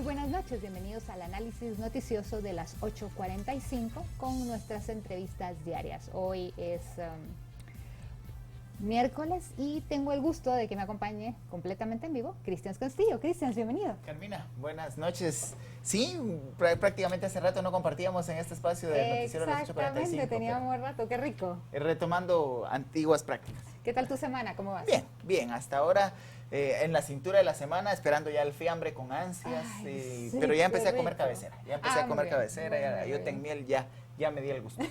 Muy buenas noches, bienvenidos al análisis noticioso de las 8:45 con nuestras entrevistas diarias. Hoy es miércoles y tengo el gusto de que me acompañe completamente en vivo Cristian Castillo. Cristian, bienvenido. Carmina, buenas noches. Sí, prácticamente hace rato no compartíamos en este espacio del noticiero de las 8:45. Exactamente, teníamos rato, qué rico. Retomando antiguas prácticas. ¿Qué tal tu semana? ¿Cómo vas? Bien, bien, hasta ahora en la cintura de la semana, esperando ya el fiambre con ansias, Sí, pero ya empecé qué a comer rico. cabecera, ya Bueno, yo en miel ya me di el gusto,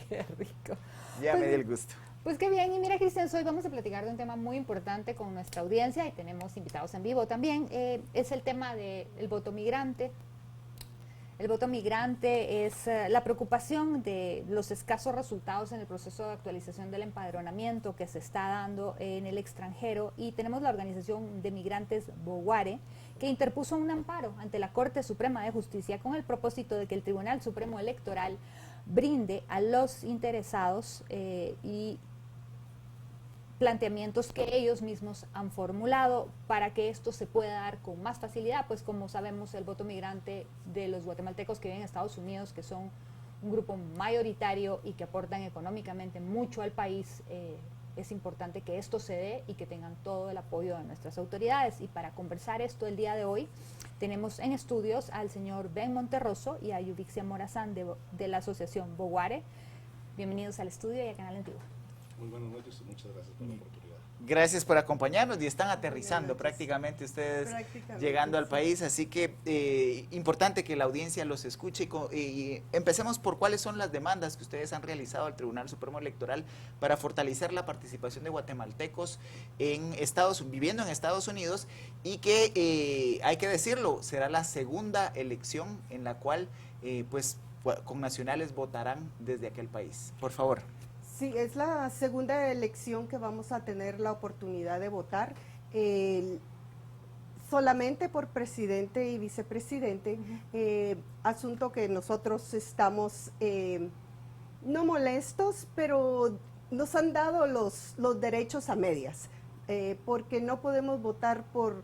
Qué rico. ya me di el gusto. Pues qué bien, y mira Cristian, hoy vamos a platicar de un tema muy importante con nuestra audiencia y tenemos invitados en vivo también, es el tema del voto migrante. El voto migrante es la preocupación de los escasos resultados en el proceso de actualización del empadronamiento que se está dando en el extranjero, y tenemos la organización de migrantes Boguare que interpuso un amparo ante la Corte Suprema de Justicia con el propósito de que el Tribunal Supremo Electoral brinde a los interesados y planteamientos que ellos mismos han formulado para que esto se pueda dar con más facilidad, pues como sabemos el voto migrante de los guatemaltecos que viven en Estados Unidos, que son un grupo mayoritario y que aportan económicamente mucho al país, es importante que esto se dé y que tengan todo el apoyo de nuestras autoridades. Y para conversar esto el día de hoy, tenemos en estudios al señor Ben Monterroso y a Yuvixia Morazán de la asociación Boguare. Bienvenidos al estudio y a Canal Antiguo. Muy buenas noches y muchas gracias por la oportunidad. Gracias por acompañarnos y están aterrizando prácticamente ustedes llegando al país, así que importante que la audiencia los escuche y empecemos por cuáles son las demandas que ustedes han realizado al Tribunal Supremo Electoral para fortalecer la participación de guatemaltecos viviendo en Estados Unidos, y que hay que decirlo, será la segunda elección en la cual pues con nacionales votarán desde aquel país. Por favor. Sí, es la segunda elección que vamos a tener la oportunidad de votar, solamente por presidente y vicepresidente, asunto que nosotros estamos no molestos, pero nos han dado los derechos a medias, porque no podemos votar por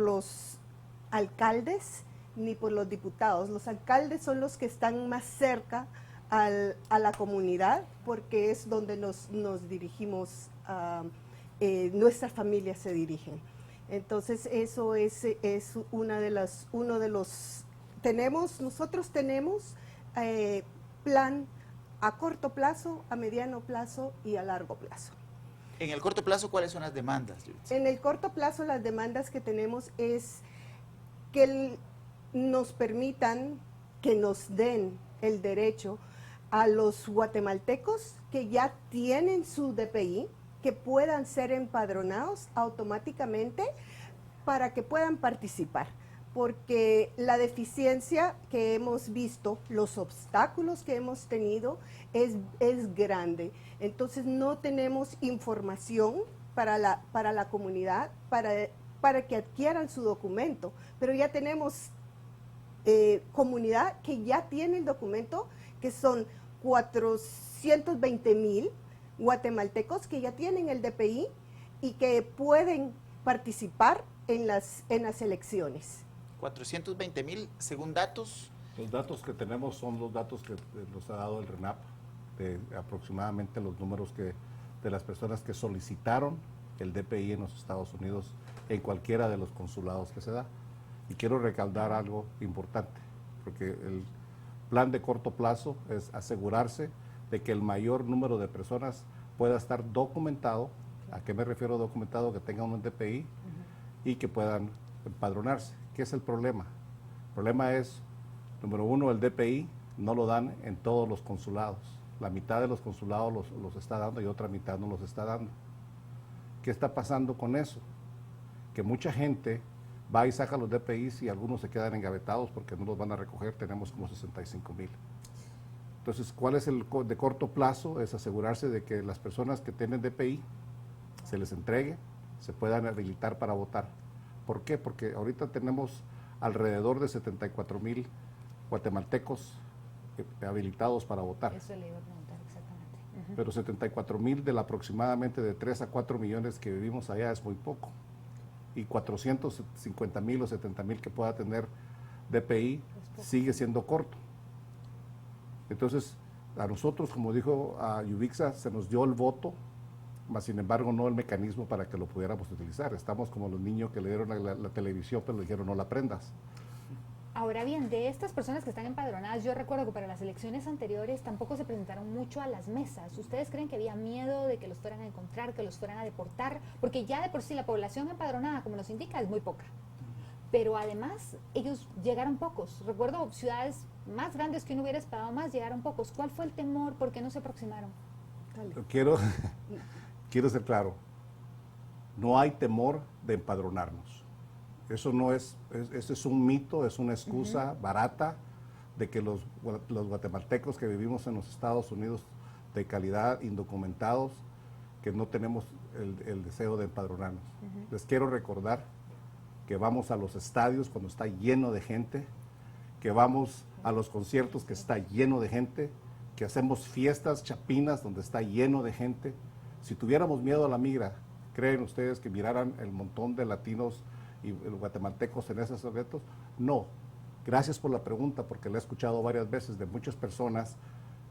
los alcaldes ni por los diputados. Los alcaldes son los que están más cerca a la comunidad, porque es donde nos dirigimos, nuestras familias se dirigen. Entonces eso es nosotros tenemos plan a corto plazo, a mediano plazo y a largo plazo. En el corto plazo, ¿cuáles son las demandas? En el corto plazo, las demandas que tenemos es que nos permitan, que nos den el derecho a los guatemaltecos que ya tienen su DPI, que puedan ser empadronados automáticamente para que puedan participar, porque la deficiencia que hemos visto, los obstáculos que hemos tenido es grande. Entonces no tenemos información para la comunidad, para que adquieran su documento, pero ya tenemos comunidad que ya tiene el documento, que son 420,000 guatemaltecos que ya tienen el DPI y que pueden participar en las elecciones. 420,000 según datos. Los datos que tenemos son los datos que nos ha dado el RENAP, de aproximadamente los números de las personas que solicitaron el DPI en los Estados Unidos en cualquiera de los consulados que se da. Y quiero recalcar algo importante, porque el plan de corto plazo es asegurarse de que el mayor número de personas pueda estar documentado. ¿A qué me refiero documentado? Que tengan un DPI y que puedan empadronarse. ¿Qué es el problema? El problema es, número uno, el DPI no lo dan en todos los consulados. La mitad de los consulados los está dando y otra mitad no los está dando. ¿Qué está pasando con eso? Que mucha gente va y saca los DPIs y algunos se quedan engavetados porque no los van a recoger. Tenemos como 65,000. Entonces, ¿cuál es el de corto plazo? Es asegurarse de que las personas que tienen DPI se les entregue, se puedan habilitar para votar. ¿Por qué? Porque ahorita tenemos alrededor de 74,000 guatemaltecos habilitados para votar. Eso le iba a preguntar exactamente. Pero 74,000 de aproximadamente de 3 a 4 millones que vivimos allá es muy poco. Y 450,000 o 70,000 que pueda tener DPI sigue siendo corto. Entonces, a nosotros, como dijo a Yubixa, se nos dio el voto, mas sin embargo no el mecanismo para que lo pudiéramos utilizar. Estamos como los niños que le dieron la televisión, pero le dijeron no la prendas. Ahora bien, de estas personas que están empadronadas, yo recuerdo que para las elecciones anteriores tampoco se presentaron mucho a las mesas. ¿Ustedes creen que había miedo de que los fueran a encontrar, que los fueran a deportar? Porque ya de por sí la población empadronada, como nos indica, es muy poca. Pero además ellos llegaron pocos. Recuerdo ciudades más grandes que uno hubiera esperado más, llegaron pocos. ¿Cuál fue el temor? ¿Por qué no se aproximaron? Quiero ser claro, no hay temor de empadronarnos. Eso no es, eso es un mito, es una excusa barata de que los guatemaltecos que vivimos en los Estados Unidos de calidad, indocumentados, que no tenemos el deseo de empadronarnos. Les quiero recordar que vamos a los estadios cuando está lleno de gente, que vamos a los conciertos que está lleno de gente, que hacemos fiestas chapinas donde está lleno de gente. Si tuviéramos miedo a la migra, ¿creen ustedes que miraran el montón de latinos y guatemaltecos en esos eventos? No. Gracias por la pregunta, porque la he escuchado varias veces de muchas personas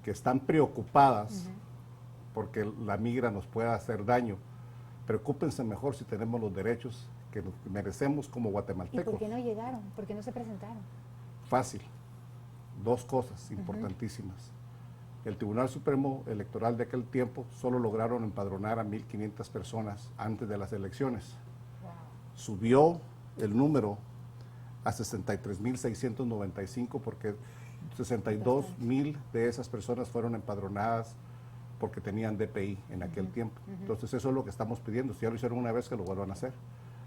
que están preocupadas porque la migra nos pueda hacer daño. Preocúpense mejor si tenemos los derechos que merecemos como guatemaltecos. ¿Y por qué no llegaron? ¿Por qué no se presentaron? Fácil. Dos cosas importantísimas. El Tribunal Supremo Electoral de aquel tiempo solo lograron empadronar a 1,500 personas antes de las elecciones. Subió el número a 63,695 porque 62,000 de esas personas fueron empadronadas porque tenían DPI en aquel tiempo. Entonces eso es lo que estamos pidiendo. Si ya lo hicieron una vez, que lo vuelvan a hacer.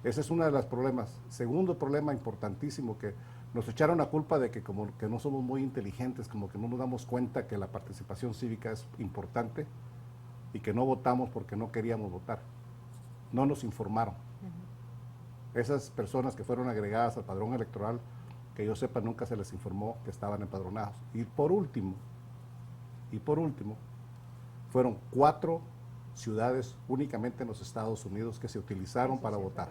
Ese es uno de los problemas. Segundo problema importantísimo, que nos echaron la culpa de que como que no somos muy inteligentes, como que no nos damos cuenta que la participación cívica es importante y que no votamos porque no queríamos votar. No nos informaron. Esas personas que fueron agregadas al padrón electoral, que yo sepa, nunca se les informó que estaban empadronados. Y por último, fueron 4 ciudades únicamente en los Estados Unidos que se utilizaron para votar.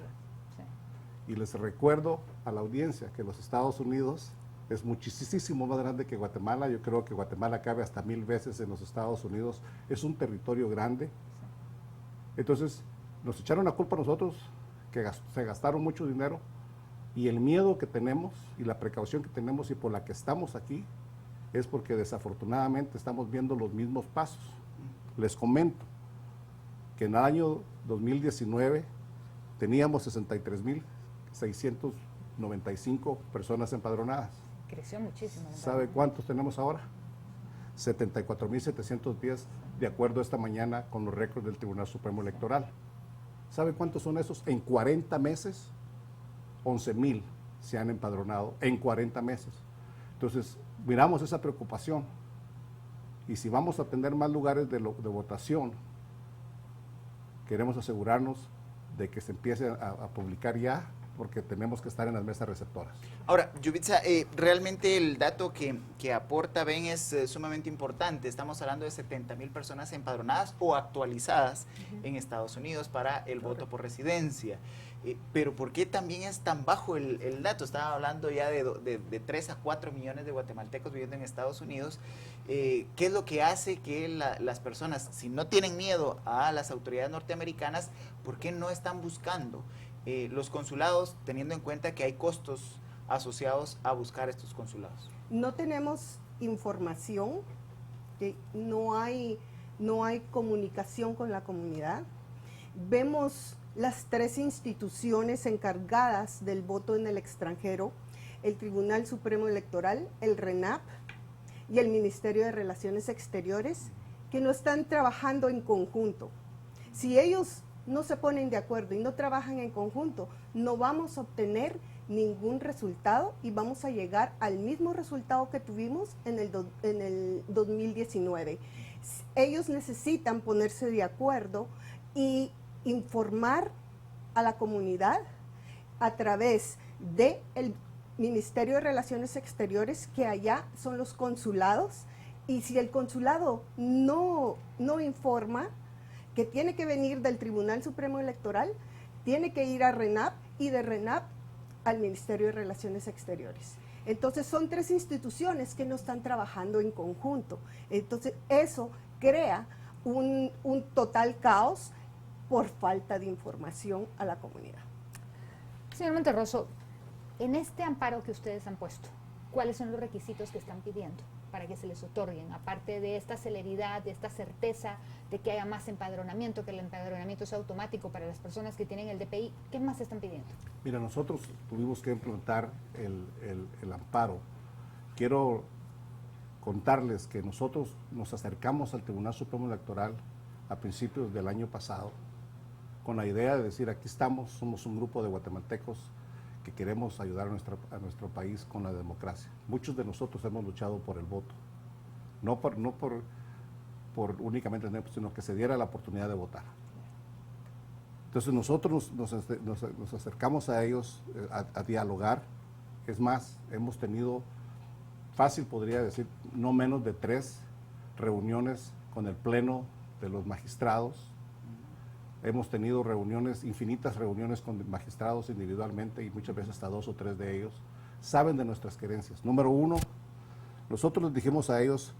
Y les recuerdo a la audiencia que los Estados Unidos es muchísimo más grande que Guatemala. Yo creo que Guatemala cabe hasta 1000 veces en los Estados Unidos. Es un territorio grande. Entonces, nos echaron la culpa a nosotros, que se gastaron mucho dinero, y el miedo que tenemos y la precaución que tenemos y por la que estamos aquí es porque desafortunadamente estamos viendo los mismos pasos. Les comento que en el año 2019 teníamos 63,695 personas empadronadas. Creció muchísimo. ¿Sabe cuántos tenemos ahora? 74,710, de acuerdo esta mañana con los récords del Tribunal Supremo Electoral. ¿Sabe cuántos son esos? En 40 meses, 11,000 se han empadronado en 40 meses. Entonces, miramos esa preocupación. Y si vamos a tener más lugares de votación, queremos asegurarnos de que se empiece a publicar ya, porque tenemos que estar en las mesas receptoras. Ahora, Yubixa, realmente el dato que aporta Ben es sumamente importante. Estamos hablando de 70,000 personas empadronadas o actualizadas en Estados Unidos para el voto por residencia. Pero ¿por qué también es tan bajo el dato? Estaba hablando ya de 3 a 4 millones de guatemaltecos viviendo en Estados Unidos. ¿Qué es lo que hace que las personas, si no tienen miedo a las autoridades norteamericanas, por qué no están buscando los consulados, teniendo en cuenta que hay costos asociados a buscar estos consulados? No tenemos información, no hay comunicación con la comunidad. Vemos las 3 instituciones encargadas del voto en el extranjero, el Tribunal Supremo Electoral, el RENAP y el Ministerio de Relaciones Exteriores, que no están trabajando en conjunto. Si ellos no se ponen de acuerdo y no trabajan en conjunto, no vamos a obtener ningún resultado y vamos a llegar al mismo resultado que tuvimos en el 2019. Ellos necesitan ponerse de acuerdo y informar a la comunidad a través del Ministerio de Relaciones Exteriores, que allá son los consulados, y si el consulado no informa, que tiene que venir del Tribunal Supremo Electoral, tiene que ir a RENAP y de RENAP al Ministerio de Relaciones Exteriores. Entonces son tres instituciones que no están trabajando en conjunto. Entonces eso crea un total caos por falta de información a la comunidad. Señor Monterroso, en este amparo que ustedes han puesto, ¿cuáles son los requisitos que están pidiendo para que se les otorguen? Aparte de esta celeridad, de esta certeza de que haya más empadronamiento, que el empadronamiento sea automático para las personas que tienen el DPI, ¿qué más están pidiendo? Mira, nosotros tuvimos que implementar el amparo. Quiero contarles que nosotros nos acercamos al Tribunal Supremo Electoral a principios del año pasado con la idea de decir, aquí estamos, somos un grupo de guatemaltecos que queremos ayudar a nuestro país con la democracia. Muchos de nosotros hemos luchado por el voto, no por únicamente, sino que se diera la oportunidad de votar. Entonces nosotros nos acercamos a ellos a dialogar. Es más, hemos tenido, fácil podría decir, no menos de 3 reuniones con el Pleno de los magistrados. Hemos tenido reuniones, infinitas reuniones con magistrados individualmente y muchas veces hasta 2 o 3 de ellos. Saben de nuestras querencias. Número 1, nosotros les dijimos a ellos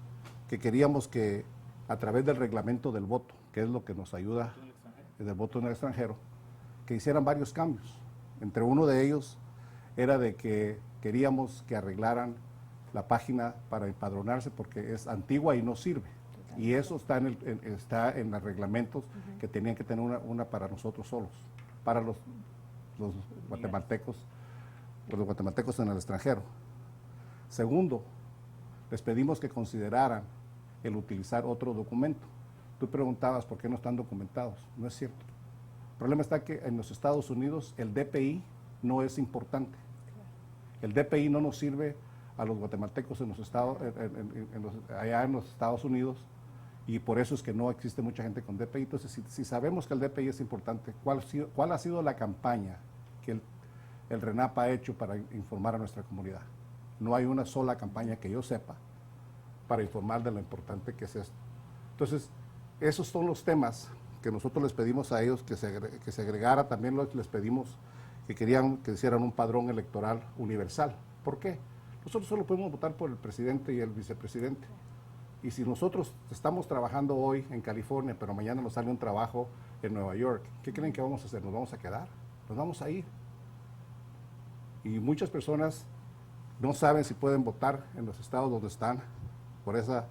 que queríamos que a través del reglamento del voto, que es lo que nos ayuda del voto en el extranjero, que hicieran varios cambios. Entre uno de ellos era de que queríamos que arreglaran la página para empadronarse porque es antigua y no sirve. Y eso está en los reglamentos que tenían que tener una para nosotros solos, para los guatemaltecos en el extranjero. Segundo, les pedimos que consideraran el utilizar otro documento. Tú preguntabas por qué no están documentados. No es cierto. El problema está que en los Estados Unidos el DPI no es importante. El DPI no nos sirve a los guatemaltecos en los estados, allá en los Estados Unidos, y por eso es que no existe mucha gente con DPI. Entonces, si sabemos que el DPI es importante, ¿cuál ha sido la campaña que el RENAP ha hecho para informar a nuestra comunidad? No hay una sola campaña que yo sepa para informar de lo importante que es esto. Entonces, esos son los temas que nosotros les pedimos a ellos que se agregara. También les pedimos que querían que hicieran un padrón electoral universal. ¿Por qué? Nosotros solo podemos votar por el presidente y el vicepresidente. Y si nosotros estamos trabajando hoy en California, pero mañana nos sale un trabajo en Nueva York, ¿qué creen que vamos a hacer? ¿Nos vamos a quedar? ¿Nos vamos a ir? Y muchas personas no saben si pueden votar en los estados donde están por esa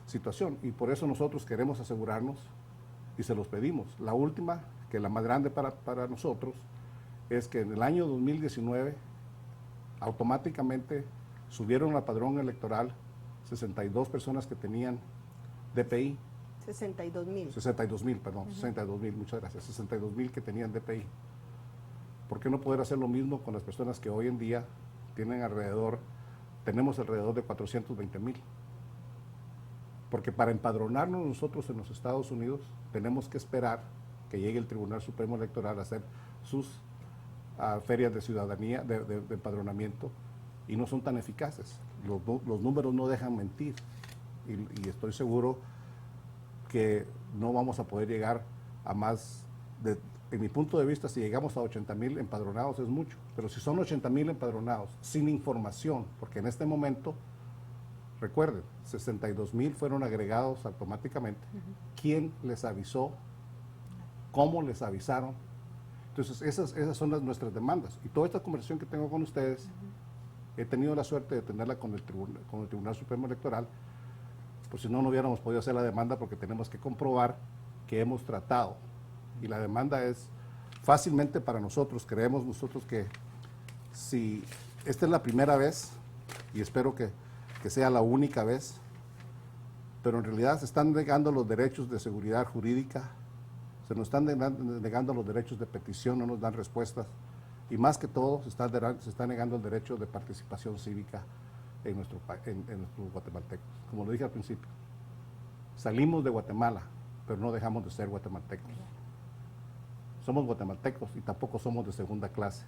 situación. Y por eso nosotros queremos asegurarnos y se los pedimos. La última, que es la más grande para nosotros, es que en el año 2019 automáticamente subieron al padrón electoral 62 personas que tenían DPI. 62,000. 62,000, perdón, 62,000, muchas gracias. 62,000 que tenían DPI. ¿Por qué no poder hacer lo mismo con las personas que hoy en día tenemos alrededor de 420,000? Porque para empadronarnos nosotros en los Estados Unidos tenemos que esperar que llegue el Tribunal Supremo Electoral a hacer sus ferias de ciudadanía, de empadronamiento, y no son tan eficaces. Los números no dejan mentir y estoy seguro que no vamos a poder llegar a más en mi punto de vista, si llegamos a 80,000 empadronados es mucho, pero si son 80,000 empadronados sin información, porque en este momento, recuerden, 62,000 fueron agregados automáticamente. ¿Quién les avisó? ¿Cómo les avisaron? Entonces, esas son nuestras demandas. Y toda esta conversación que tengo con ustedes, he tenido la suerte de tenerla con el Tribunal Supremo Electoral, pues si no, no hubiéramos podido hacer la demanda porque tenemos que comprobar que hemos tratado. Y la demanda es fácilmente para nosotros, creemos nosotros que si esta es la primera vez, y espero que sea la única vez, pero en realidad se están negando los derechos de seguridad jurídica, se nos están negando los derechos de petición, no nos dan respuestas, y más que todo se está negando el derecho de participación cívica en nuestros guatemaltecos. Como lo dije al principio, salimos de Guatemala, pero no dejamos de ser guatemaltecos. Somos guatemaltecos y tampoco somos de segunda clase.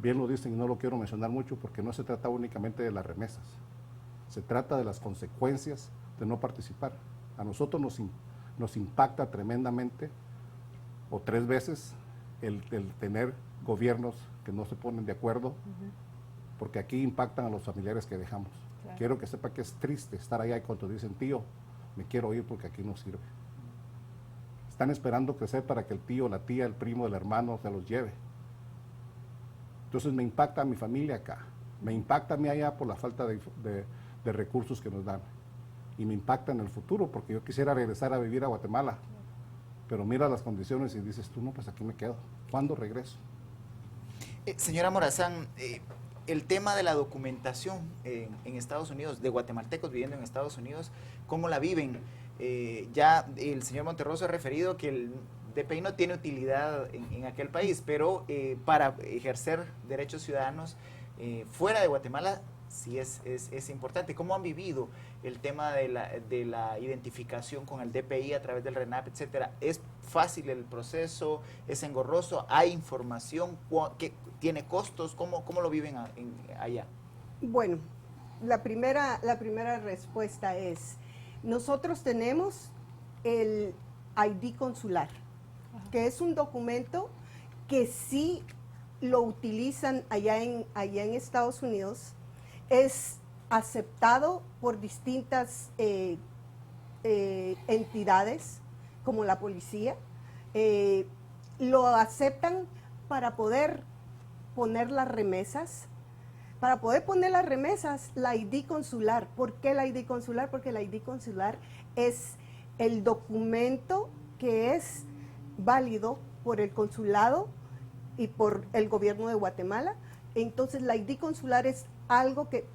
Bien lo dicen y no lo quiero mencionar mucho porque no se trata únicamente de las remesas. Se trata de las consecuencias de no participar. A nosotros nos impacta tremendamente, o 3 veces, el tener gobiernos que no se ponen de acuerdo porque aquí impactan a los familiares que dejamos. Claro. Quiero que sepa que es triste estar allá y cuando dicen, tío, me quiero ir porque aquí no sirve. Están esperando crecer para que el tío, la tía, el primo, el hermano se los lleve. Entonces me impacta a mi familia acá, me impacta a mí allá por la falta de recursos que nos dan. Y me impacta en el futuro porque yo quisiera regresar a vivir a Guatemala. Pero mira las condiciones y dices tú, no, pues aquí me quedo. ¿Cuándo regreso? Señora Morazán, el tema de la documentación en Estados Unidos, de guatemaltecos viviendo en Estados Unidos, ¿cómo la viven? Ya el señor Monterroso ha referido que el DPI no tiene utilidad en aquel país, pero para ejercer derechos ciudadanos fuera de Guatemala sí es importante. ¿Cómo han vivido el tema de la identificación con el DPI a través del RENAP, etcétera? ¿Es fácil el proceso? ¿Es engorroso? ¿Hay información? ¿Qué tiene costos? ¿Cómo lo viven allá? Bueno, la primera respuesta es, nosotros tenemos el ID consular, que es un documento que sí lo utilizan allá en Estados Unidos, es aceptado por distintas entidades como la policía, lo aceptan para poder poner las remesas. Para poder poner las remesas, la ID consular. ¿Por qué la ID consular? Porque la ID consular es el documento que es válido por el consulado y por el gobierno de Guatemala. Entonces la ID consular es algo que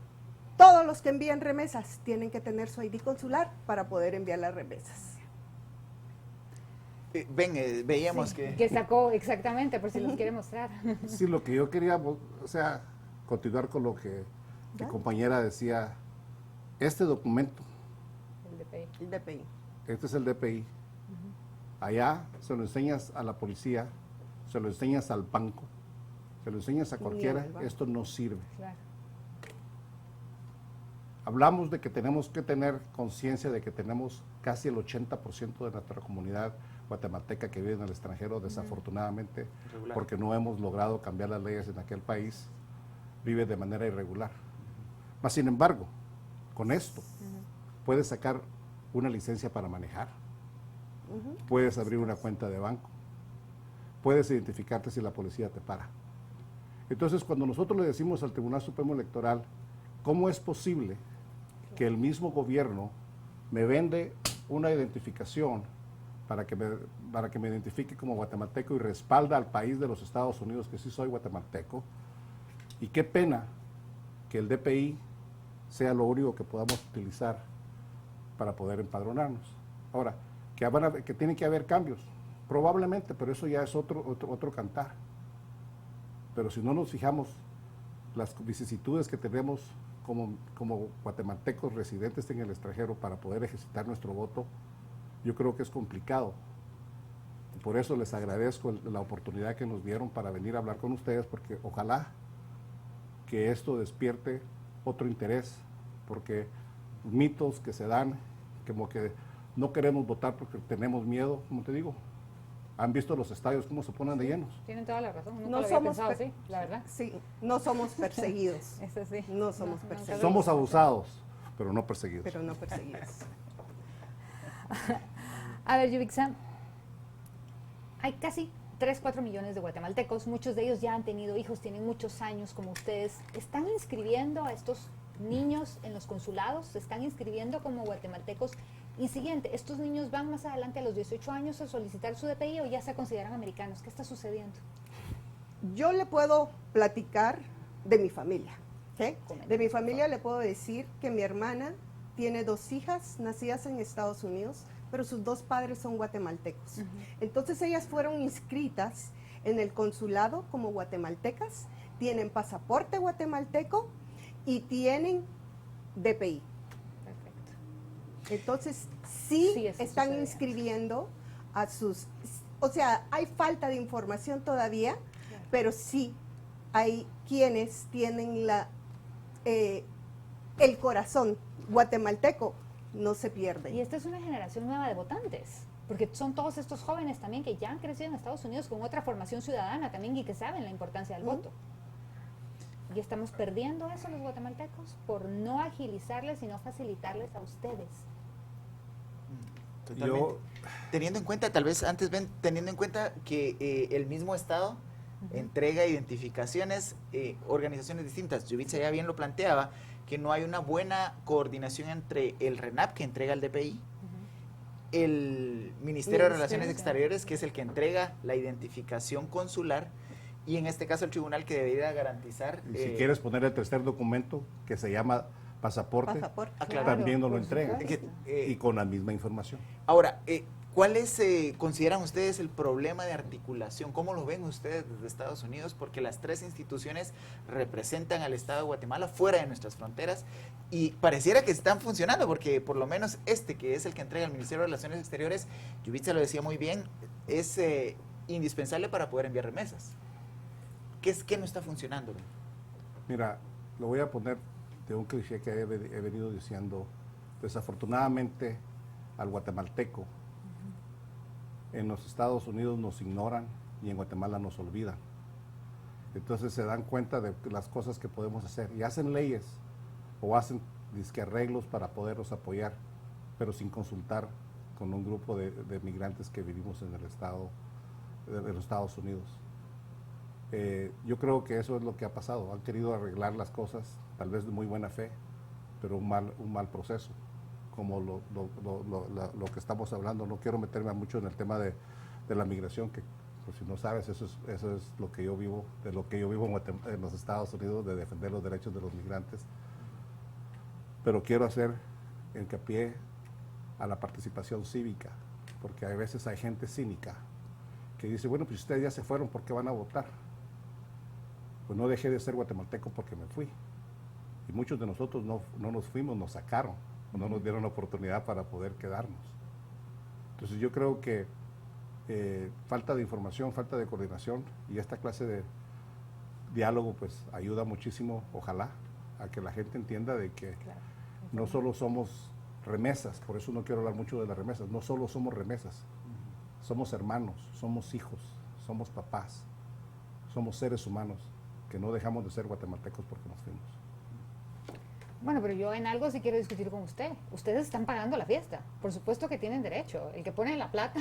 todos los que envían remesas tienen que tener su ID consular para poder enviar las remesas. Veíamos Sí, que sacó exactamente, por si los quiere mostrar. Sí, lo que yo quería, o sea, continuar con lo que mi compañera decía, este documento, El DPI. El DPI. este es el DPI, allá se lo enseñas a la policía, se lo enseñas al banco, se lo enseñas a cualquiera, esto no sirve. Claro. Hablamos de que tenemos que tener conciencia de que tenemos casi el 80% de nuestra comunidad guatemalteca que vive en el extranjero, desafortunadamente, Irregular. porque no hemos logrado cambiar las leyes en aquel país, vive de manera irregular. Mas, sin embargo, con esto, puedes sacar una licencia para manejar, puedes abrir una cuenta de banco, puedes identificarte si la policía te para. Entonces, cuando nosotros le decimos al Tribunal Supremo Electoral, ¿cómo es posible que el mismo gobierno me vende una identificación para que me identifique como guatemalteco y respalda al país de los Estados Unidos que sí soy guatemalteco? Y qué pena que el DPI sea lo único que podamos utilizar para poder empadronarnos. Ahora, que tiene que haber cambios, probablemente, pero eso ya es otro cantar. Pero si no nos fijamos las vicisitudes que tenemos como guatemaltecos residentes en el extranjero para poder ejercitar nuestro voto, yo creo que es complicado. Y por eso les agradezco la oportunidad que nos dieron para venir a hablar con ustedes, porque ojalá que esto despierte otro interés, porque mitos que se dan, como que no queremos votar porque tenemos miedo, como te digo. ¿Han visto los estadios cómo se ponen de llenos? Tienen toda la razón, nunca No lo había somos pensado así, la verdad. Sí, no somos perseguidos. Eso sí. No somos perseguidos. Somos abusados, pero no perseguidos. Pero no perseguidos. A ver, Yubixa, hay casi 3-4 millones de guatemaltecos, muchos de ellos ya han tenido hijos, tienen muchos años como ustedes. ¿Están inscribiendo a estos niños en los consulados? ¿Se están inscribiendo como guatemaltecos? Y siguiente, ¿estos niños van más adelante a los 18 años a solicitar su DPI o ya se consideran americanos? ¿Qué está sucediendo? Yo le puedo platicar de mi familia. ¿Sí? Coméntanos, De mi por familia favor. le puedo decir que mi hermana tiene 2 hijas nacidas en Estados Unidos, pero sus 2 padres son guatemaltecos. Entonces ellas fueron inscritas en el consulado como guatemaltecas, tienen pasaporte guatemalteco y tienen DPI. Perfecto. Entonces sí, Sí, eso están sucede. inscribiendo a sus... O sea, hay falta de información todavía, Claro. pero sí hay quienes tienen el corazón guatemalteco, no se pierde. Y esta es una generación nueva de votantes, porque son todos estos jóvenes también que ya han crecido en Estados Unidos con otra formación ciudadana también y que saben la importancia del voto. y estamos perdiendo eso los guatemaltecos por no agilizarles y no facilitarles a ustedes. Totalmente. Teniendo en cuenta, tal vez antes ven, teniendo en cuenta que el mismo Estado entrega identificaciones, organizaciones distintas. Yubitsa ya bien lo planteaba, que no hay una buena coordinación entre el RENAP, que entrega el DPI, el Ministerio de Relaciones Exteriores, que es el que entrega la identificación consular, y en este caso el tribunal, que debería garantizar... Y si quieres poner el tercer documento, que se llama pasaporte, también nos lo entregan, y con la misma información. Ahora, ¿cuál es, consideran ustedes, el problema de articulación? ¿Cómo lo ven ustedes desde Estados Unidos? Porque las tres instituciones representan al Estado de Guatemala fuera de nuestras fronteras y pareciera que están funcionando, porque por lo menos que es el que entrega el Ministerio de Relaciones Exteriores, Yubitsa lo decía muy bien, es indispensable para poder enviar remesas. ¿Qué no está funcionando? Mira, lo voy a poner de un cliché que he venido diciendo. Desafortunadamente, al guatemalteco, en los Estados Unidos nos ignoran y en Guatemala nos olvidan. Entonces se dan cuenta de las cosas que podemos hacer y hacen leyes o hacen arreglos para poderlos apoyar, pero sin consultar con un grupo de migrantes que vivimos en el estado de los Estados Unidos. Yo creo que eso es lo que ha pasado. Han querido arreglar las cosas, tal vez de muy buena fe, pero un mal proceso, como lo que estamos hablando. No quiero meterme mucho en el tema de la migración, que pues, si no sabes, eso es lo que yo vivo, de lo que yo vivo en los Estados Unidos, de defender los derechos de los migrantes. Pero quiero hacer hincapié a la participación cívica, porque a veces hay gente cínica que dice, bueno, pues ustedes ya se fueron, ¿por qué van a votar? Pues no dejé de ser guatemalteco porque me fui. Y muchos de nosotros no nos fuimos, nos sacaron, no nos dieron la oportunidad para poder quedarnos. Entonces yo creo que falta de información, falta de coordinación, y esta clase de diálogo pues ayuda muchísimo, ojalá, a que la gente entienda de que no solo somos remesas, por eso no quiero hablar mucho de las remesas, no solo somos remesas, somos hermanos, somos hijos, somos papás, somos seres humanos, que no dejamos de ser guatemaltecos porque nos fuimos. Bueno, pero yo en algo sí quiero discutir con usted. Ustedes están pagando la fiesta. Por supuesto que tienen derecho. El que pone la plata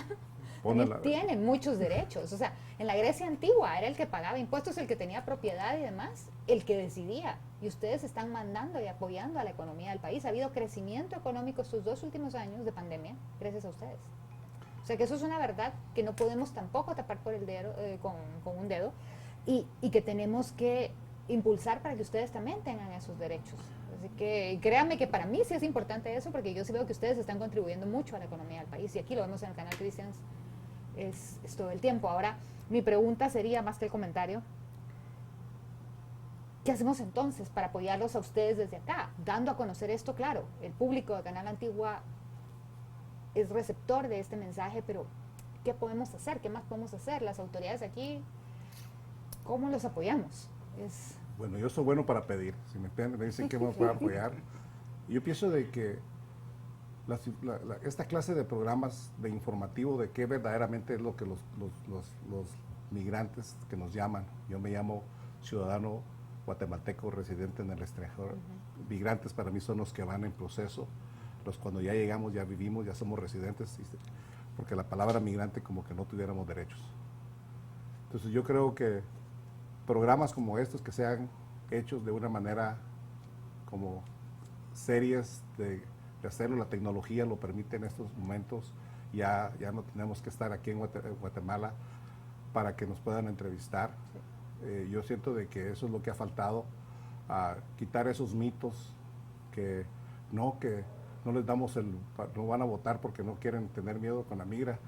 tiene muchos derechos. O sea, en la Grecia antigua era el que pagaba impuestos, el que tenía propiedad y demás, el que decidía. Y ustedes están mandando y apoyando a la economía del país. Ha habido crecimiento económico estos 2 últimos años de pandemia gracias a ustedes. O sea, que eso es una verdad que no podemos tampoco tapar por el dedo, con un dedo, y que tenemos que impulsar para que ustedes también tengan esos derechos. Así que créanme que para mí sí es importante eso, porque yo sí veo que ustedes están contribuyendo mucho a la economía del país, y aquí lo vemos en el canal Christians es todo el tiempo. Ahora, mi pregunta sería, más que el comentario, ¿qué hacemos entonces para apoyarlos a ustedes desde acá? Dando a conocer esto, claro, el público de Canal Antigua es receptor de este mensaje, pero ¿qué podemos hacer? ¿Qué más podemos hacer? Las autoridades aquí, ¿cómo los apoyamos? Bueno, yo soy bueno para pedir. Si me dicen que me pueden apoyar. Yo pienso de que esta clase de programas de informativo de qué verdaderamente es lo que los migrantes que nos llaman. Yo me llamo ciudadano guatemalteco residente en el extranjero. Migrantes para mí son los que van en proceso. Cuando ya llegamos, ya vivimos, ya somos residentes, porque la palabra migrante como que no tuviéramos derechos. Entonces yo creo que programas como estos que sean hechos de una manera como serias de hacerlo, la tecnología lo permite en estos momentos, ya no tenemos que estar aquí en Guatemala para que nos puedan entrevistar. Yo siento de que eso es lo que ha faltado, a quitar esos mitos que no les damos no van a votar porque no quieren tener miedo con la migra,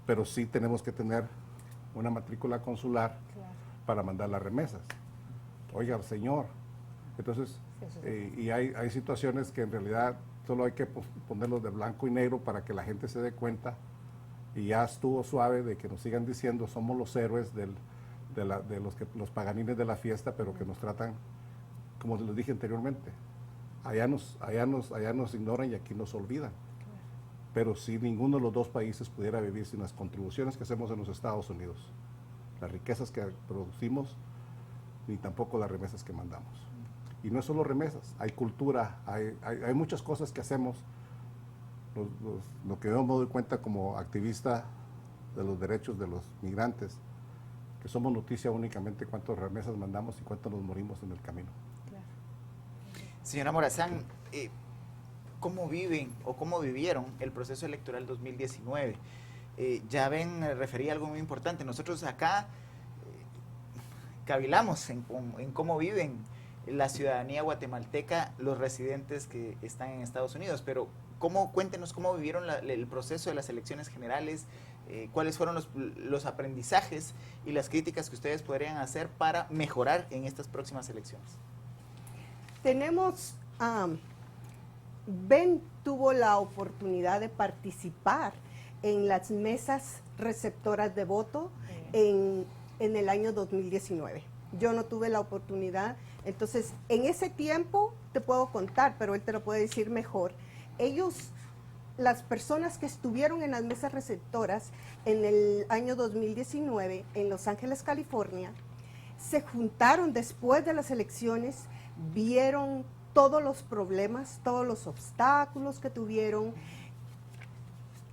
pero sí tenemos que tener una matrícula consular para mandar las remesas. Oiga, señor. Entonces, y hay situaciones que en realidad solo hay que ponerlos de blanco y negro para que la gente se dé cuenta, y ya estuvo suave de que nos sigan diciendo somos los héroes de los paganines de la fiesta, pero que nos tratan, como les dije anteriormente, allá nos ignoran y aquí nos olvidan. Pero si ninguno de los dos países pudiera vivir sin las contribuciones que hacemos en los Estados Unidos, las riquezas que producimos, ni tampoco las remesas que mandamos. Y no es solo remesas, hay cultura, hay muchas cosas que hacemos. Lo que yo me doy cuenta como activista de los derechos de los migrantes, que somos noticia únicamente cuántas remesas mandamos y cuántos nos morimos en el camino. Claro. Señora Morazán, ¿cómo viven o cómo vivieron el proceso electoral 2019? Ya ven, referí a algo muy importante. Nosotros acá cavilamos en cómo viven la ciudadanía guatemalteca, los residentes que están en Estados Unidos, pero cuéntenos cómo vivieron el proceso de las elecciones generales, cuáles fueron los aprendizajes y las críticas que ustedes podrían hacer para mejorar en estas próximas elecciones. Tenemos, Ben tuvo la oportunidad de participar en las mesas receptoras de voto en el año 2019. Yo no tuve la oportunidad, entonces en ese tiempo te puedo contar, pero él te lo puede decir mejor. Las personas que estuvieron en las mesas receptoras en el año 2019 en Los Ángeles, California, se juntaron después de las elecciones, vieron todos los problemas, todos los obstáculos que tuvieron,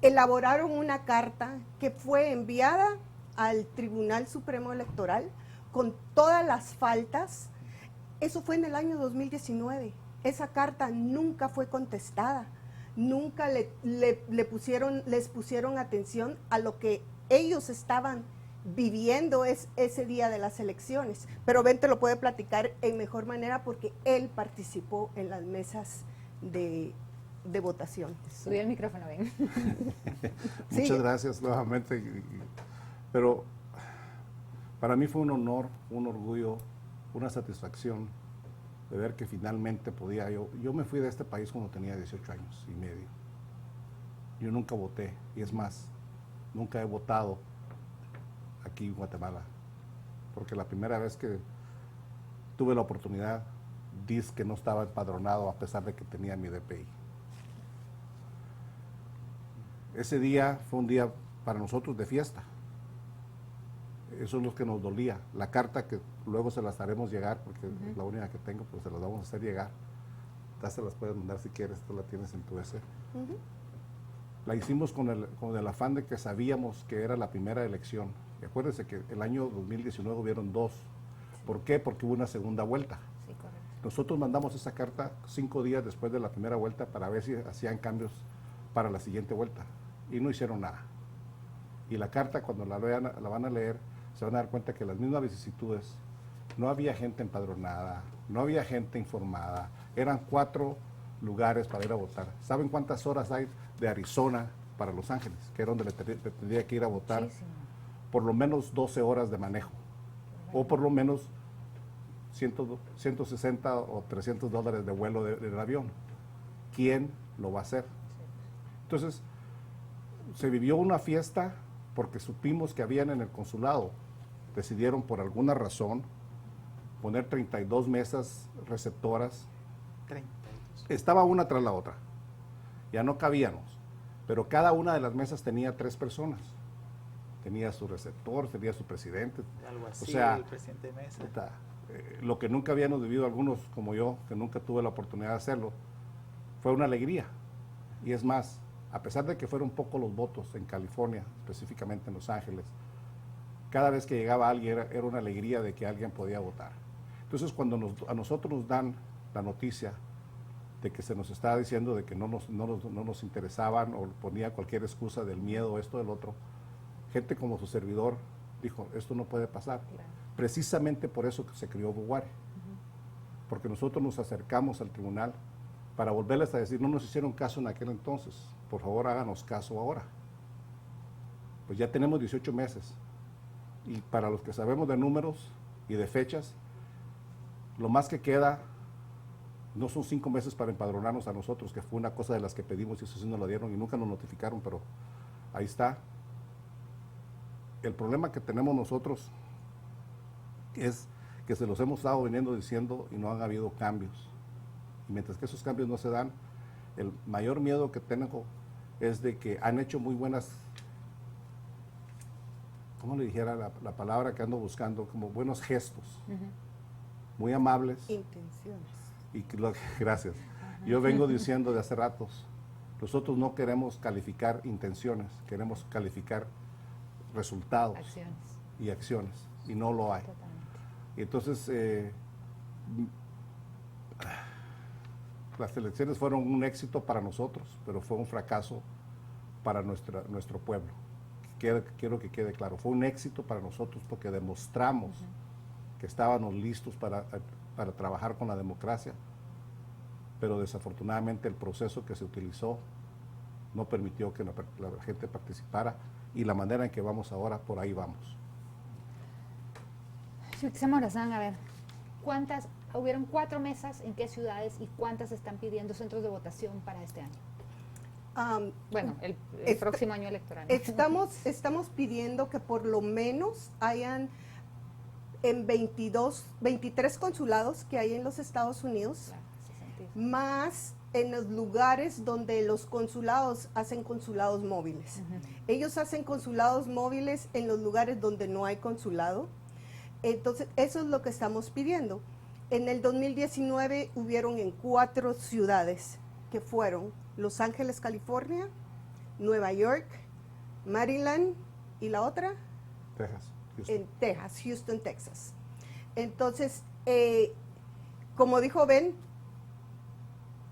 elaboraron una carta que fue enviada al Tribunal Supremo Electoral con todas las faltas. Eso fue en el año 2019. Esa carta nunca fue contestada. Nunca les pusieron atención a lo que ellos estaban viviendo ese día de las elecciones. Pero Ben te lo puede platicar en mejor manera porque él participó en las mesas de votación. Subí el micrófono, Ben. Muchas gracias nuevamente. Pero para mí fue un honor, un orgullo, una satisfacción de ver que finalmente podía yo me fui de este país cuando tenía 18 años y medio. Yo nunca voté, y es más, nunca he votado aquí en Guatemala, porque la primera vez que tuve la oportunidad, dije que no estaba empadronado a pesar de que tenía mi DPI. Ese día fue un día para nosotros de fiesta. Eso es lo que nos dolía. La carta que luego se las haremos llegar, porque es la única que tengo, pues se las vamos a hacer llegar. Ya se las puedes mandar si quieres, tú la tienes en tu ese. La hicimos con el afán de que sabíamos que era la primera elección. Y acuérdense que el año 2019 hubieron dos. ¿Por qué? Porque hubo una segunda vuelta. Sí, correcto. Nosotros mandamos esa carta 5 días después de la primera vuelta para ver si hacían cambios para la siguiente vuelta. Y no hicieron nada. Y la carta, cuando la van a leer, se van a dar cuenta que las mismas vicisitudes, no había gente empadronada, no había gente informada, eran 4 lugares para ir a votar. ¿Saben cuántas horas hay de Arizona para Los Ángeles, que era donde le tendría que ir a votar? Muchísimo. Por lo menos 12 horas de manejo, o por lo menos 160 o $300 de vuelo del avión. ¿Quién lo va a hacer? Entonces, se vivió una fiesta porque supimos que habían en el consulado, decidieron por alguna razón poner 32 mesas receptoras. 32. Estaba una tras la otra, ya no cabíamos, pero cada una de las mesas tenía 3 personas. Tenía su receptor, tenía su presidente. Algo así, o sea, el presidente de mesa. Lo que nunca habíamos vivido algunos como yo, que nunca tuve la oportunidad de hacerlo, fue una alegría. Y es más, a pesar de que fueron pocos los votos en California, específicamente en Los Ángeles, cada vez que llegaba alguien era una alegría de que alguien podía votar. Entonces, cuando a nosotros nos dan la noticia de que se nos estaba diciendo de que no nos interesaban o ponía cualquier excusa del miedo, esto, del otro, gente como su servidor dijo, esto no puede pasar. Claro. Precisamente por eso que se creó Boguare. Porque nosotros nos acercamos al tribunal para volverles a decir, no nos hicieron caso en aquel entonces, por favor háganos caso ahora. Pues ya tenemos 18 meses. Y para los que sabemos de números y de fechas, lo más que queda no son 5 meses para empadronarnos a nosotros, que fue una cosa de las que pedimos y eso sí nos lo dieron y nunca nos notificaron, pero ahí está. El problema que tenemos nosotros es que se los hemos estado viniendo diciendo y no han habido cambios. Y mientras que esos cambios no se dan, el mayor miedo que tengo es de que han hecho muy buenas, ¿cómo le dijera la palabra que ando buscando? Como buenos gestos. muy amables. Intenciones. Gracias. Yo vengo diciendo de hace ratos, nosotros no queremos calificar intenciones, queremos calificar resultados y acciones, y no lo hay. Totalmente. Y entonces, las elecciones fueron un éxito para nosotros, pero fue un fracaso para nuestro pueblo. Quiero que quede claro, fue un éxito para nosotros porque demostramos que estábamos listos para trabajar con la democracia, pero desafortunadamente el proceso que se utilizó no permitió que la gente participara, y la manera en que vamos ahora, por ahí vamos. Morazán, a ver, hubieron 4 mesas, ¿en qué ciudades y cuántas están pidiendo centros de votación para este año? Bueno, el próximo año electoral. Estamos pidiendo que por lo menos hayan en 23 consulados que hay en los Estados Unidos, Claro, hace sentido. más en los lugares donde los consulados hacen consulados móviles. Ellos hacen consulados móviles en los lugares donde no hay consulado. Entonces, eso es lo que estamos pidiendo. En el 2019 hubieron en 4 ciudades, que fueron Los Ángeles, California, Nueva York, Maryland, y la otra, Texas, Houston. en Texas, Houston, Texas. Entonces, como dijo Ben,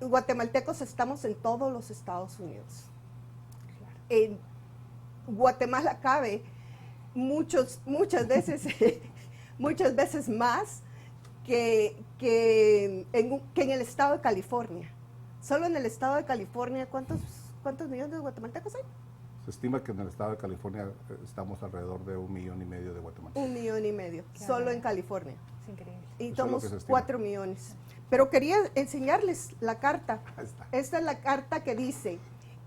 guatemaltecos estamos en todos los Estados Unidos. En Guatemala cabe muchas veces muchas veces más que en el estado de California. Solo en el estado de California, ¿cuántos millones de guatemaltecos hay? Se estima que en el estado de California estamos alrededor de 1,5 millones de guatemaltecos. 1,5 millones, Qué solo bárbaro. en California. Es increíble. Y Eso es lo somos que se estima. 4 millones. Pero quería enseñarles la carta. Ahí está. Esta es la carta que dice: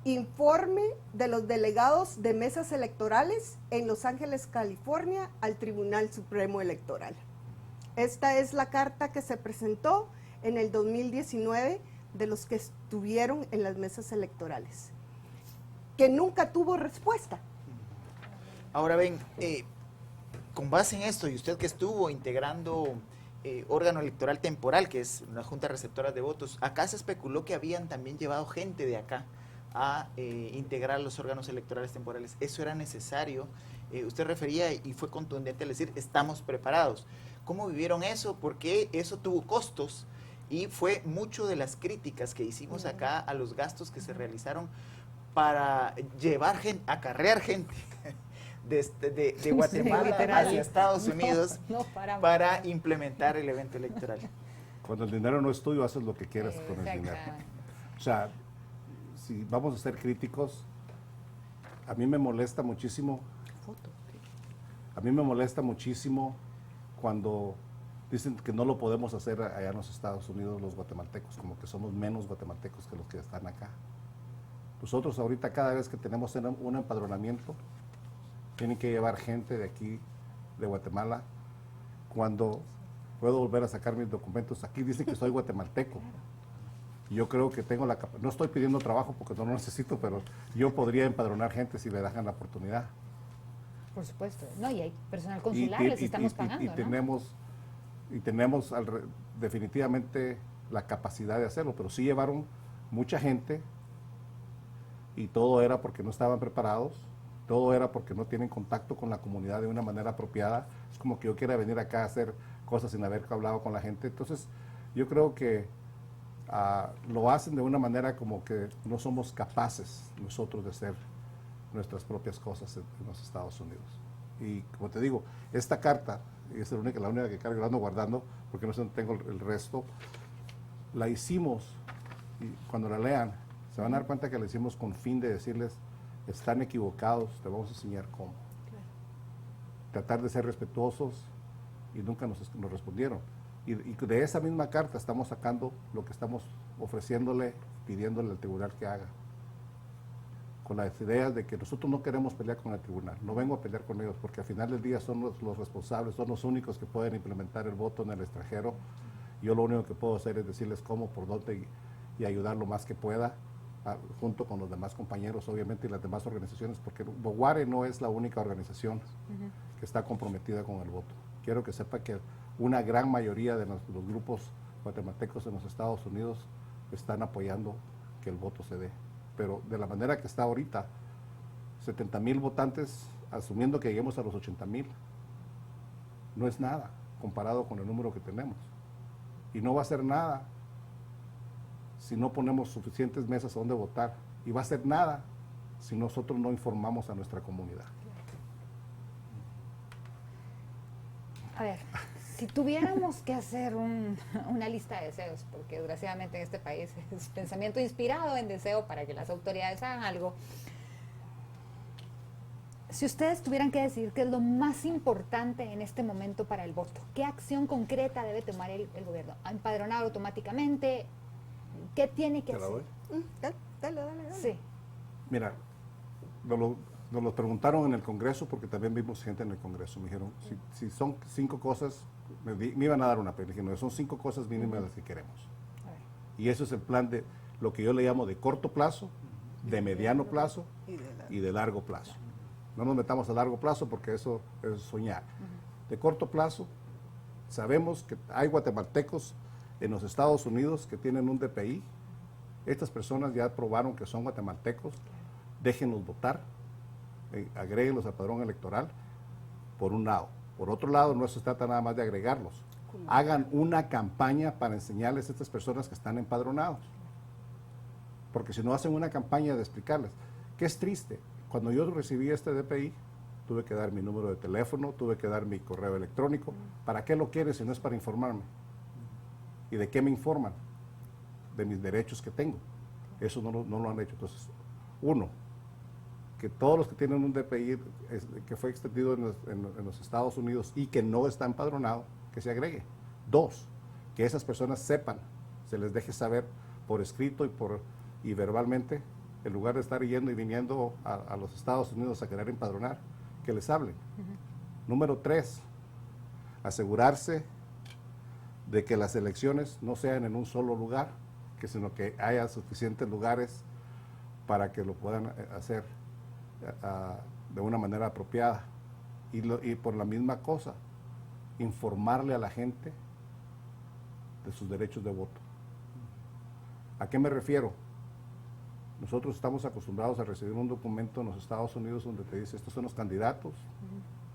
informe de los delegados de mesas electorales en Los Ángeles, California, al Tribunal Supremo Electoral. Esta es la carta que se presentó en el 2019 de los que estuvieron en las mesas electorales, que nunca tuvo respuesta. Ahora ven, con base en esto, y usted que estuvo integrando órgano electoral temporal, que es una junta receptora de votos, acá se especuló que habían también llevado gente de acá a integrar los órganos electorales temporales. ¿Eso era necesario? Usted refería y fue contundente al decir, estamos preparados. ¿Cómo vivieron eso? Porque eso tuvo costos y fue mucho de las críticas que hicimos acá a los gastos que se realizaron para llevar gente, acarrear gente de Guatemala literal. hacia Estados Unidos No paramos. para implementar el evento electoral. Cuando el dinero no es tuyo, haces lo que quieras con el dinero. Exactamente. O sea, si vamos a ser críticos, a mí me molesta muchísimo. A mí me molesta muchísimo cuando dicen que no lo podemos hacer allá en los Estados Unidos los guatemaltecos, como que somos menos guatemaltecos que los que están acá. Nosotros ahorita cada vez que tenemos un empadronamiento, tienen que llevar gente de aquí, de Guatemala. Cuando puedo volver a sacar mis documentos, aquí dicen que soy guatemalteco. Yo creo que tengo la capacidad, no estoy pidiendo trabajo porque no lo necesito, pero yo podría empadronar gente si me dejan la oportunidad. Por supuesto. No, y hay personal consular, les estamos pagando, y ¿no? tenemos definitivamente la capacidad de hacerlo, pero sí llevaron mucha gente y todo era porque no estaban preparados, todo era porque no tienen contacto con la comunidad de una manera apropiada. Es como que yo quiera venir acá a hacer cosas sin haber hablado con la gente. Entonces, yo creo que lo hacen de una manera como que no somos capaces nosotros de hacer nuestras propias cosas en los Estados Unidos. Y como te digo, esta carta, y es la única que cargo, la ando guardando, porque no sé dónde tengo el resto, la hicimos, y cuando la lean, se van a dar cuenta que la hicimos con fin de decirles, están equivocados, te vamos a enseñar cómo. Tratar de ser respetuosos, y nunca nos respondieron. Y de esa misma carta estamos sacando lo que estamos ofreciéndole, pidiéndole al tribunal que haga. Con las ideas de que nosotros no queremos pelear con el tribunal, no vengo a pelear con ellos, porque al final del día son los responsables, son los únicos que pueden implementar el voto en el extranjero. Yo lo único que puedo hacer es decirles cómo, por dónde y ayudar lo más que pueda, junto con los demás compañeros, obviamente, y las demás organizaciones, porque Boguare no es la única organización que está comprometida con el voto. Quiero que sepa que una gran mayoría de los grupos guatemaltecos en los Estados Unidos están apoyando que el voto se dé. Pero de la manera que está ahorita, 70,000 votantes, asumiendo que lleguemos a los 80,000, no es nada comparado con el número que tenemos. Y no va a ser nada si no ponemos suficientes mesas donde votar. Y va a ser nada si nosotros no informamos a nuestra comunidad. A ver, si tuviéramos que hacer una lista de deseos, porque desgraciadamente en este país es pensamiento inspirado en deseo para que las autoridades hagan algo, si ustedes tuvieran que decir qué es lo más importante en este momento para el voto, ¿qué acción concreta debe tomar el gobierno? ¿Empadronar automáticamente? ¿Qué tiene que hacer? Dale. Sí. Mira, nos lo preguntaron en el Congreso, porque también vimos gente en el Congreso. Me dijeron, si son 5 cosas, me iban a dar una pena. Dije, no, son 5 cosas mínimas las que queremos. Y eso es el plan de lo que yo le llamo de corto plazo, de mediano plazo y de largo plazo. No nos metamos a largo plazo porque eso es soñar. De corto plazo, sabemos que hay guatemaltecos en los Estados Unidos que tienen un DPI. Estas personas ya probaron que son guatemaltecos. Déjenlos votar, agréguenlos al padrón electoral, por un lado. Por otro lado, no se trata nada más de agregarlos. Hagan una campaña para enseñarles a estas personas que están empadronados. Porque si no hacen una campaña de explicarles, que es triste. Cuando yo recibí este DPI, tuve que dar mi número de teléfono, tuve que dar mi correo electrónico. ¿Para qué lo quieres si no es para informarme? ¿Y de qué me informan? De mis derechos que tengo. Eso no lo han hecho. Entonces, uno, que todos los que tienen un DPI que fue extendido en los Estados Unidos y que no está empadronado, que se agregue. 2, que esas personas sepan, se les deje saber por escrito y verbalmente, en lugar de estar yendo y viniendo a los Estados Unidos a querer empadronar, que les hablen. Número 3, asegurarse de que las elecciones no sean en un solo lugar, sino que haya suficientes lugares para que lo puedan hacer de una manera apropiada. Y por la misma cosa, informarle a la gente de sus derechos de voto. ¿A qué me refiero? Nosotros estamos acostumbrados a recibir un documento en los Estados Unidos donde te dice, estos son los candidatos,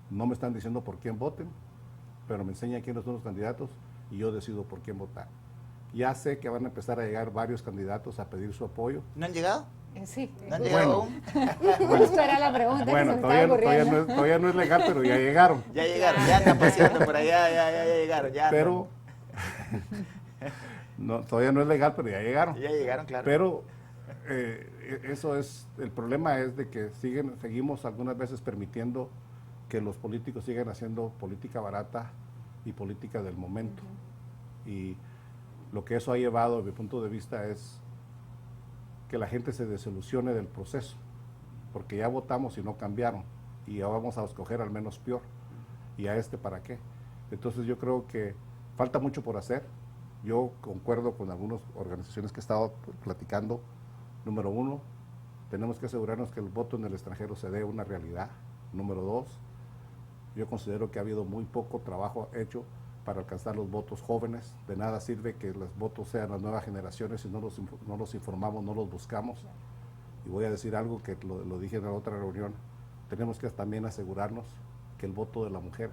no me están diciendo por quién voten, pero me enseñan quiénes son los candidatos y yo decido por quién votar. Ya sé que van a empezar a llegar varios candidatos a pedir su apoyo. ¿No han llegado? Sí. ¿No han llegado aún? Justo era la pregunta que se me estaba ocurriendo. Todavía no es legal, pero ya llegaron. Ya llegaron, ya andan paseando por allá, ya llegaron. Ya pero, todavía no es legal, pero ya llegaron. Ya llegaron, claro. Pero eso es, el problema es de que seguimos algunas veces permitiendo que los políticos sigan haciendo política barata y política del momento. Y lo que eso ha llevado, desde mi punto de vista, es que la gente se desilusione del proceso, porque ya votamos y no cambiaron, y ya vamos a escoger al menos peor, y a ¿para qué? Entonces yo creo que falta mucho por hacer. Yo concuerdo con algunas organizaciones que he estado platicando. Número 1, tenemos que asegurarnos que el voto en el extranjero se dé una realidad. Número 2, yo considero que ha habido muy poco trabajo hecho para alcanzar los votos jóvenes. De nada sirve que los votos sean las nuevas generaciones si no los informamos, no los buscamos. Y voy a decir algo que lo dije en la otra reunión, tenemos que también asegurarnos que el voto de la mujer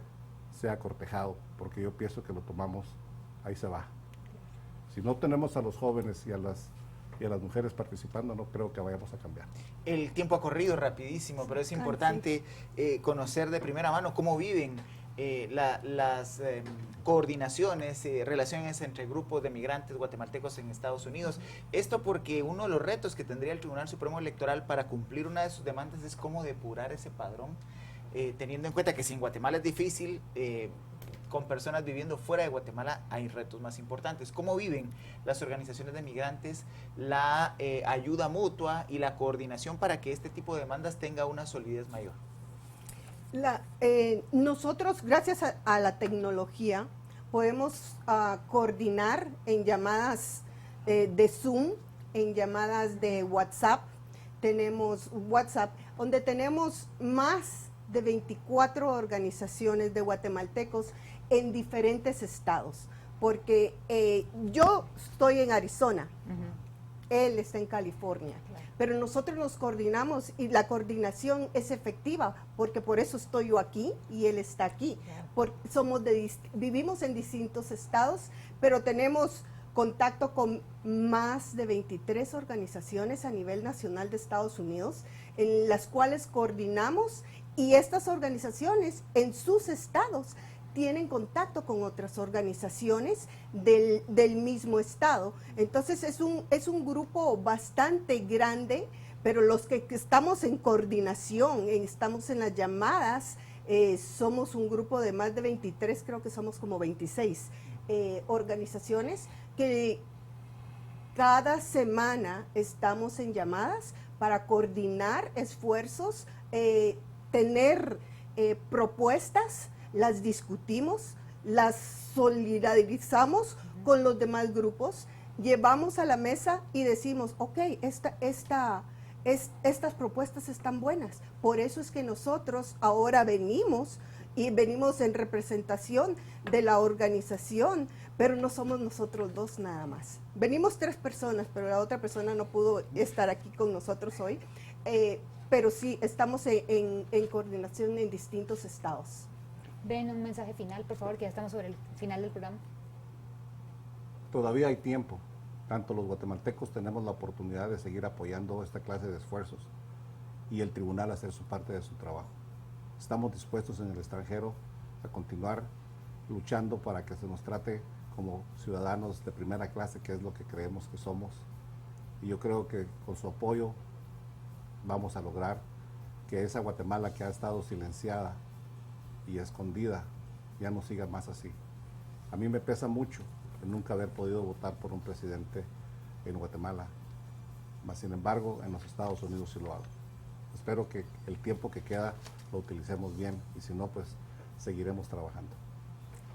sea cortejado, porque yo pienso que lo tomamos, ahí se va. Si no tenemos a los jóvenes y a las mujeres participando, no creo que vayamos a cambiar. El tiempo ha corrido rapidísimo, pero es importante conocer de primera mano cómo viven las coordinaciones, relaciones entre grupos de migrantes guatemaltecos en Estados Unidos. Esto porque uno de los retos que tendría el Tribunal Supremo Electoral para cumplir una de sus demandas es cómo depurar ese padrón, teniendo en cuenta que si en Guatemala es difícil, con personas viviendo fuera de Guatemala hay retos más importantes. ¿Cómo viven las organizaciones de migrantes la ayuda mutua y la coordinación para que este tipo de demandas tenga una solidez mayor? Nosotros, gracias a la tecnología, podemos coordinar en llamadas de Zoom, en llamadas de WhatsApp. Tenemos WhatsApp, donde tenemos más de 24 organizaciones de guatemaltecos en diferentes estados, porque yo estoy en Arizona, él está en California, pero nosotros nos coordinamos y la coordinación es efectiva, porque por eso estoy yo aquí y él está aquí. Porque vivimos en distintos estados, pero tenemos contacto con más de 23 organizaciones a nivel nacional de Estados Unidos, en las cuales coordinamos, y estas organizaciones en sus estados tienen contacto con otras organizaciones del mismo estado. Entonces es un grupo bastante grande, pero los que estamos en coordinación, estamos en las llamadas, somos un grupo de más de 23, creo que somos como 26 organizaciones que cada semana estamos en llamadas para coordinar esfuerzos, tener propuestas, las discutimos, las solidarizamos con los demás grupos, llevamos a la mesa y decimos, ok, estas propuestas están buenas. Por eso es que nosotros ahora venimos en representación de la organización, pero no somos nosotros dos nada más. Venimos 3 personas, pero la otra persona no pudo estar aquí con nosotros hoy, pero sí, estamos en coordinación en distintos estados. Ben, un mensaje final, por favor, que ya estamos sobre el final del programa. Todavía hay tiempo. Tanto los guatemaltecos tenemos la oportunidad de seguir apoyando esta clase de esfuerzos y el tribunal hacer su parte de su trabajo. Estamos dispuestos en el extranjero a continuar luchando para que se nos trate como ciudadanos de primera clase, que es lo que creemos que somos. Y yo creo que con su apoyo vamos a lograr que esa Guatemala que ha estado silenciada y escondida ya no siga más así. A mí me pesa mucho el nunca haber podido votar por un presidente en Guatemala, mas sin embargo en los Estados Unidos sí lo hago. Espero que el tiempo que queda lo utilicemos bien, y si no, pues seguiremos trabajando.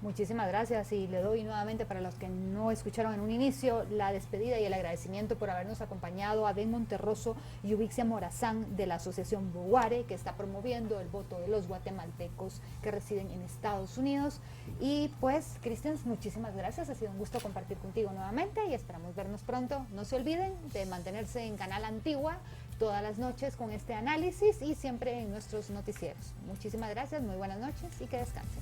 Muchísimas gracias, y le doy nuevamente, para los que no escucharon en un inicio, la despedida y el agradecimiento por habernos acompañado a Ben Monterroso y Ubixia Morazán de la Asociación Boguare, que está promoviendo el voto de los guatemaltecos que residen en Estados Unidos. Y pues, Cristian, muchísimas gracias, ha sido un gusto compartir contigo nuevamente y esperamos vernos pronto. No se olviden de mantenerse en Canal Antigua todas las noches con este análisis y siempre en nuestros noticieros. Muchísimas gracias, muy buenas noches y que descansen.